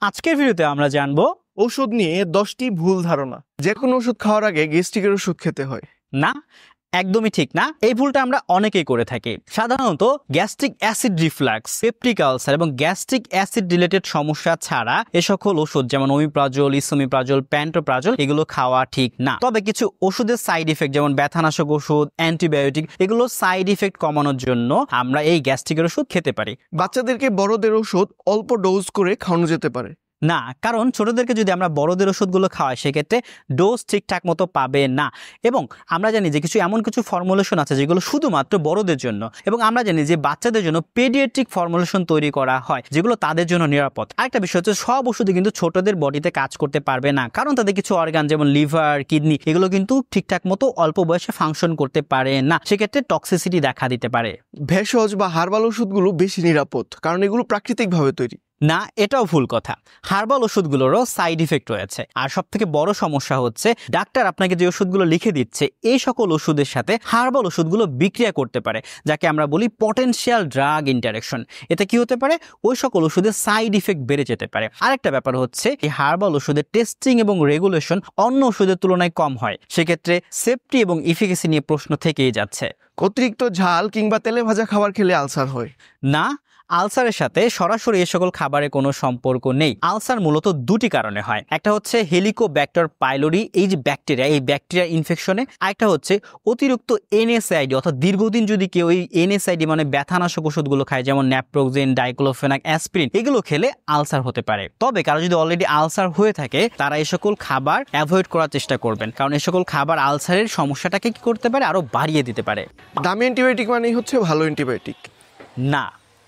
আজকের ভিডিওতে আমরা জানবো ওষুধ নিয়ে 10টি ভুল ধারণা। যে কোনো ওষুধ খাওয়ার আগে গ্যাস্ট্রিকের ওষুধ খেতে হয় না, একদমই ঠিক না। এই ভুলটা আমরা অনেকেই করে থাকি। সাধারণত gastric acid reflux, peptic ulcer এবং গ্যাস্ট্রিক অ্যাসিড রিলেটেড সমস্যা ছাড়া এ সকল ওষুধ যেমন ওমিপ্রাজল, ইসোমিপ্রাজল, প্যান্টোপ্রাজল এগুলো খাওয়া ঠিক না। তবে কিছু ওষুধের সাইড ইফেক্ট যেমন ব্যথানাশক ওষুধ, অ্যান্টিবায়োটিক এগুলো সাইড ইফেক্ট কমানোর জন্য আমরা এই গ্যাস্ট্রিকের ওষুধ খেতে পারি। বাচ্চাদেরকে বড়দের ওষুধ অল্প ডোজ করে খাওয়ানো যেতে পারে না, কারণ ছোটদেরকে যদি আমরা বড়দের ওষুধগুলো খাওয়াই সেক্ষেত্রে ডোজ ঠিকঠাক মতো পাবে না। এবং আমরা জানি যে এমন কিছু ফর্মুলেশন আছে যেগুলো শুধুমাত্র বড়দের জন্য, এবং আমরা জানি যে বাচ্চাদের জন্য পেডিয়াট্রিক ফর্মুলেশন তৈরি করা হয় যেগুলো তাদের জন্য নিরাপদ। আরেকটা বিষয় হচ্ছে সব ওষুধই কিন্তু ছোটদের বডিতে কাজ করতে পারবে না, কারণ তাদের কিছু অর্গান যেমন লিভার, কিডনি এগুলো কিন্তু ঠিকঠাক মতো অল্প বয়সে ফাংশন করতে পারে না, সেক্ষেত্রে টক্সিসিটি দেখা দিতে পারে। ভেষজ বা হার্বাল ওষুধগুলো বেশি নিরাপদ কারণ এগুলো প্রাকৃতিকভাবে তৈরি। না, এটাও ভুল কথা। হার্বাল ওষুধগুলোরও সাইড ইফেক্ট রয়েছে, আর সব থেকে বড় সমস্যা হচ্ছে ডাক্তার আপনাকে যে ওষুধগুলো লিখে দিচ্ছে এই সকল ওষুধের সাথে হার্বাল ওষুধগুলো বিক্রিয়া করতে পারে, যাকে আমরা বলি পটেনশিয়াল ড্রাগ ইন্টারাকশন। এতে কি হতে পারে, ওই সকল ওষুধের সাইড ইফেক্ট বেড়ে যেতে পারে। আরেকটা ব্যাপার হচ্ছে এই হার্বাল ওষুধের টেস্টিং এবং রেগুলেশন অন্য ওষুধের তুলনায় কম হয়, সেক্ষেত্রে সেফটি এবং ইফিকেসি নিয়ে প্রশ্ন থেকেই যাচ্ছে। অতিরিক্ত ঝাল কিংবা তেলে ভাজা খাবার খেলে আলসার হয় না, আলসারের সাথে সরাসরি এ সকল খাবারের কোনো সম্পর্ক নেই। আলসার মূলত দুটি কারণে হয়, একটা হচ্ছে হেলিকোব্যাক্টার পাইলোরি, এই যে ব্যাকটেরিয়া, এই ব্যাকটেরিয়া ইনফেকশনে। আরেকটা হচ্ছে অতিরিক্ত এনএসআইডি, অর্থাৎ দীর্ঘদিন যদি কেউ এই এনএসআইডি মানে ব্যথানাশক ওষুধগুলো খায় যেমন ন্যাপ্রোক্সেন, ডাইক্লোফেনাক, অ্যাসপিরিন এগুলো খেলে আলসার হতে পারে। তবে কারো যদি অলরেডি আলসার হয়ে থাকে তারা এই সকল খাবার অ্যাভয়েড করার চেষ্টা করবেন, কারণ এই সকল খাবার আলসারের সমস্যাটাকে কি করতে পারে, আরো বাড়িয়ে দিতে পারে। দামি অ্যান্টিবায়োটিক মানেই হচ্ছে ভালো অ্যান্টিবায়োটিক না,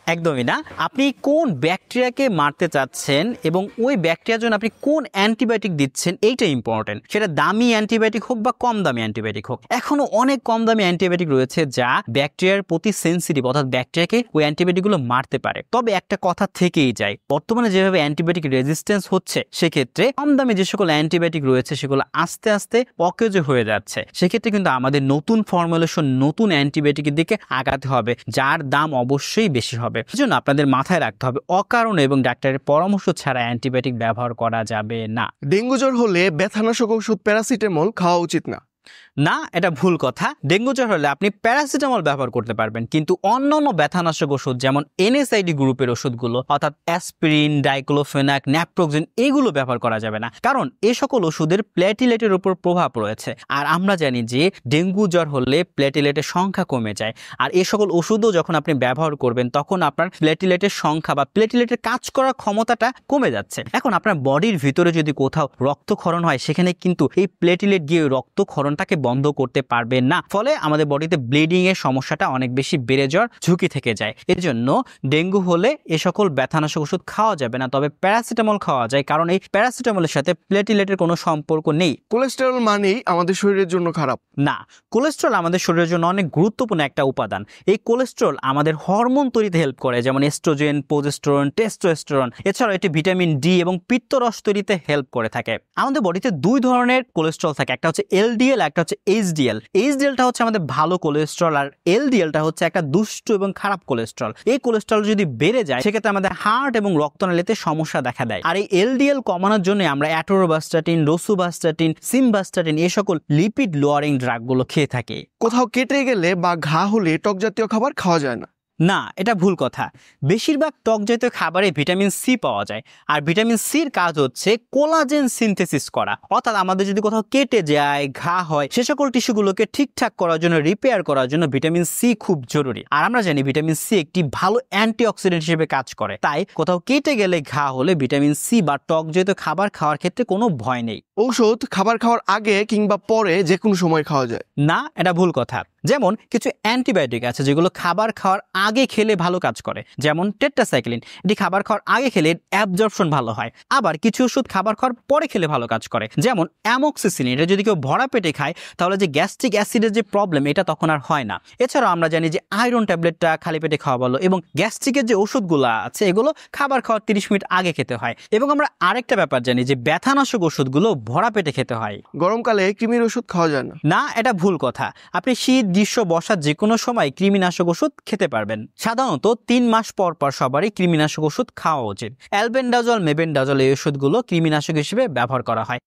একদমই না। আপনি কোন ব্যাকটেরিয়াকে মারতে চাচ্ছেন এবং ওই ব্যাকটেরিয়ার জন্য আপনি কোন অ্যান্টিবায়োটিক দিচ্ছেন এইটা ইম্পর্টেন্ট। সেটা দামি অ্যান্টিবায়োটিক হোক বা কম দামি অ্যান্টিবায়োটিক হোক। এখনো অনেক কম দামি অ্যান্টিবায়োটিক রয়েছে যা ব্যাকটেরিয়ার প্রতি সেন্সিটিভ, অর্থাৎ ব্যাকটেরিয়াকে ওই অ্যান্টিবায়োটিকগুলো মারতে পারে। তবে একটা কথা থেকেই যায়, বর্তমানে যেভাবে অ্যান্টিবায়োটিক রেজিস্ট্যান্স হচ্ছে সেক্ষেত্রে কম দামি যে সকল অ্যান্টিবায়োটিক রয়েছে সেগুলো আস্তে আস্তে অকেজ হয়ে যাচ্ছে। সেক্ষেত্রে কিন্তু আমাদের নতুন ফর্মুলেশন, নতুন অ্যান্টিবায়োটিকের দিকে আগাতে হবে, যার দাম অবশ্যই বেশি হবে। এজন্য আপনাদের মাথায় রাখতে হবে অকারণে এবং ডাক্তারের পরামর্শ ছাড়া অ্যান্টিবায়োটিক ব্যবহার করা যাবে না। ডেঙ্গু জ্বর হলে ব্যথানাশক ওষুধ প্যারাসিটামল খাওয়া উচিত না। না, এটা ভুল কথা। ডেঙ্গু জ্বর হলে আপনি প্যারাসিটামল ব্যবহার করতে পারবেন, কিন্তু অন্যান্য ব্যথানাশক ওষুধ যেমন এনএসআইডি গ্রুপের ওষুধগুলো অর্থাৎ অ্যাসপিরিন, ডাইক্লোফেনাক, ন্যাপ্রোক্সেন এগুলো ব্যবহার করা যাবে না, কারণ এই সকল ওষুধের প্লেটিলেটের উপর প্রভাব রয়েছে। আর আমরা জানি যে ডেঙ্গু জ্বর হলে প্লেটিলেটের সংখ্যা কমে যায়, আর এই সকল ওষুধও যখন আপনি ব্যবহার করবেন তখন আপনার প্লেটিলেটের সংখ্যা বা প্লেটিলেটের কাজ করার ক্ষমতাটা কমে যাচ্ছে। এখন আপনার বডির ভিতরে যদি কোথাও রক্তক্ষরণ হয় সেখানে কিন্তু এই প্লেটিলেট গিয়ে রক্তক্ষরণটাকে বন্ধ করতে পারবে না, ফলে আমাদের বডিতে ব্লিডিং এর সমস্যাটা অনেক বেশি বেড়ে যাওয়ার ঝুঁকি থেকে যায়। এর জন্য ডেঙ্গু হলে এ সকল ব্যথানাশক ওষুধ খাওয়া যাবে না, তবে প্যারাসিটামল খাওয়া যায়, কারণ এই প্যারাসিটামলের সাথে প্লেটিলেটের কোনো সম্পর্ক নেই। কোলেস্টেরল মানেই আমাদের শরীরের জন্য খারাপ। না, কোলেস্ট্রল আমাদের শরীরের জন্য অনেক গুরুত্বপূর্ণ একটা উপাদান। এই কোলেস্ট্রল আমাদের হরমোন তৈরিতে হেল্প করে, যেমন এস্ট্রোজেন, প্রোজেস্টেরন, টেস্টোস্টেরন। এছাড়াও এটি ভিটামিন ডি এবং পিত্তরস তৈরিতে হেল্প করে থাকে। আমাদের বডিতে দুই ধরনের কোলেস্ট্রল থাকে, একটা হচ্ছে এলডিএল, একটা হচ্ছে এইচডিএল। এইচডিএলটা হচ্ছে আমাদের ভালো কোলেস্ট্রল, আর এলডিএলটা হচ্ছে একটা দুষ্ট এবং খারাপ কোলেস্ট্রল। এই কোলেস্ট্রল যদি বেড়ে যায় সেক্ষেত্রে আমাদের হার্ট এবং রক্তনালীতে সমস্যা দেখা দেয়। আর এই এলডিএল কমানোর জন্য আমরা অ্যাটোরোবাস্টাটিন, রোসুবাস্টাটিন, সিমবাস্টাটিন এই সকল লিপিড লোয়ারিং ড্রাগগুলো খেয়ে থাকি। কোথাও কেটে গেলে বা ঘা হলে টক জাতীয় খাবার খাওয়া যায় না। না, এটা ভুল কথা। বেশিরভাগ টক জাতীয় খাবারে ভিটামিন সি পাওয়া যায়, আর ভিটামিন সির কাজ হচ্ছে কোলাজেন সিনথেসিস করা, অর্থাৎ আমাদের যদি কোথাও কেটে যায়, ঘা হয়, সে সকল টিস্যুগুলোকে ঠিকঠাক করার জন্য, রিপেয়ার করার জন্য ভিটামিন সি খুব জরুরি। আর আমরা জানি ভিটামিন সি একটি ভালো অ্যান্টিঅক্সিডেন্ট হিসেবে কাজ করে, তাই কোথাও কেটে গেলে, ঘা হলে ভিটামিন সি বা টক জাতীয় খাবার খাওয়ার ক্ষেত্রে কোনো ভয় নেই। ঔষধ খাবার খাওয়ার আগে কিংবা পরে যে কোনো সময় খাওয়া যায় না, এটা ভুল কথা। যেমন কিছু অ্যান্টিবায়োটিক আছে যেগুলো খাবার খাওয়ার আগে খেলে ভালো কাজ করে, যেমন টেট্রাসাইক্লিন। এটি খাবার খাওয়ার আগে খেলে অ্যাবজর্পশন ভালো হয়। আবার কিছু ওষুধ খাবার খাওয়ার পরে খেলে ভালো কাজ করে, যেমন অ্যামোক্সিসিলিন। এটা যদি কেউ ভরা পেটে খায় তাহলে যে গ্যাস্ট্রিক অ্যাসিডের যে প্রবলেম এটা তখন আর হয় না। এছাড়াও আমরা জানি যে আয়রন ট্যাবলেটটা খালি পেটে খাওয়া ভালো, এবং গ্যাস্ট্রিকের যে ওষুধগুলো আছে এগুলো খাবার খাওয়ার 30 মিনিট আগে খেতে হয়। এবং আমরা আরেকটা ব্যাপার জানি যে ব্যথানাশক ওষুধগুলো ভরা পেটে খেতে হয়। গরমকালে কৃমির ওষুধ খাওয়া যায় না। না, এটা ভুল কথা। আপনি শীত, গ্রীষ্ম বর্ষা যে কোনো সময় কৃমিনাশক ওষুধ খেতে পারবেন। সাধারণত 3 মাস পর পর সবারই কৃমিনাশক ওষুধ খাওয়া উচিত। অ্যালবেন্ডাজল, মেবেন্ডাজল এই ওষুধগুলো কৃমিনাশক হিসেবে ব্যবহার করা হয়।